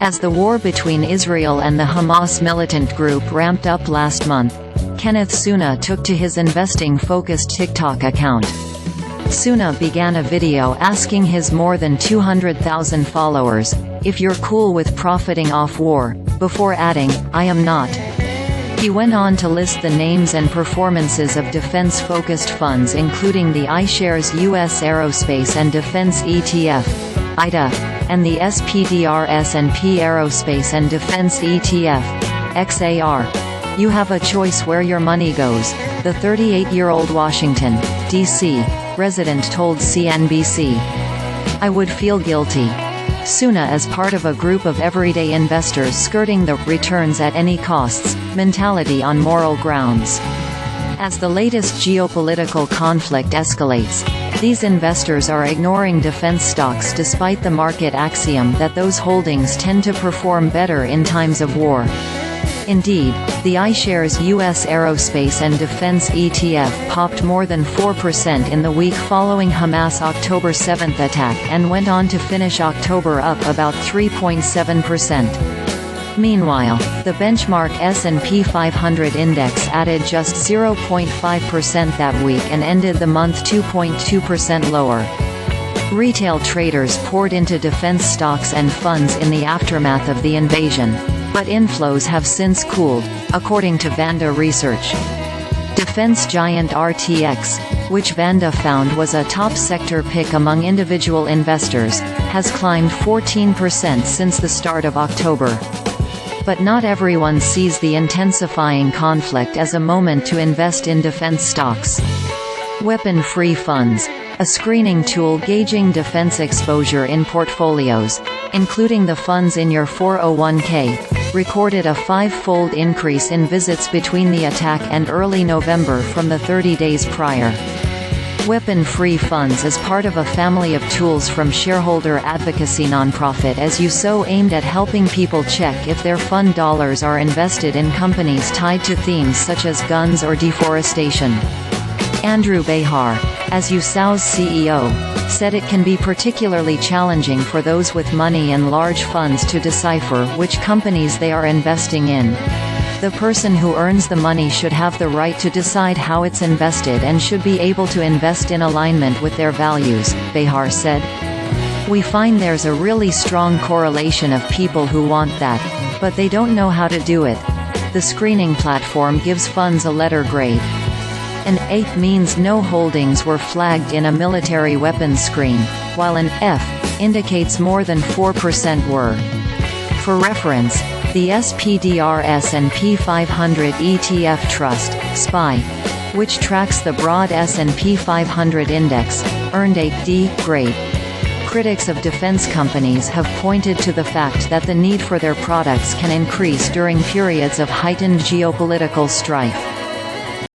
As the war between Israel and the Hamas militant group ramped up last month, Kenneth Suna took to his investing-focused TikTok account. Suna began a video asking his more than 200,000 followers, if you're cool with profiting off war, before adding, I am not. He went on to list the names and performances of defense-focused funds including the iShares U.S. Aerospace and Defense ETF, IDA, and the SPDR S&P Aerospace and Defense ETF, XAR. You have a choice where your money goes, the 38-year-old Washington, D.C. resident told CNBC. I would feel guilty. Suna is part of a group of everyday investors skirting the returns at any costs mentality on moral grounds. As the latest geopolitical conflict escalates, these investors are ignoring defense stocks despite the market axiom that those holdings tend to perform better in times of war. Indeed, the iShares U.S. Aerospace and Defense ETF popped more than 4% in the week following Hamas' October 7 attack and went on to finish October up about 3.7%. Meanwhile, the benchmark S&P 500 index added just 0.5% that week and ended the month 2.2% lower. Retail traders poured into defense stocks and funds in the aftermath of the invasion, but inflows have since cooled, according to Vanda Research. Defense giant RTX, which Vanda found was a top sector pick among individual investors, has climbed 14% since the start of October. But not everyone sees the intensifying conflict as a moment to invest in defense stocks. Weapon-free funds, a screening tool gauging defense exposure in portfolios, including the funds in your 401k, recorded a five-fold increase in visits between the attack and early November from the 30 days prior. Weapon-free funds is part of a family of tools from shareholder advocacy nonprofit As You Sow aimed at helping people check if their fund dollars are invested in companies tied to themes such as guns or deforestation. Andrew Behar, As You Sow's CEO, said it can be particularly challenging for those with money and large funds to decipher which companies they are investing in. The person who earns the money should have the right to decide how it's invested and should be able to invest in alignment with their values, Behar said. We find there's a really strong correlation of people who want that, but they don't know how to do it. The screening platform gives funds a letter grade. An A means no holdings were flagged in a military weapons screen, while an F indicates more than 4% were. For reference, the SPDR S&P 500 ETF Trust, SPY, which tracks the broad S&P 500 index, earned a D grade. Critics of defense companies have pointed to the fact that the need for their products can increase during periods of heightened geopolitical strife.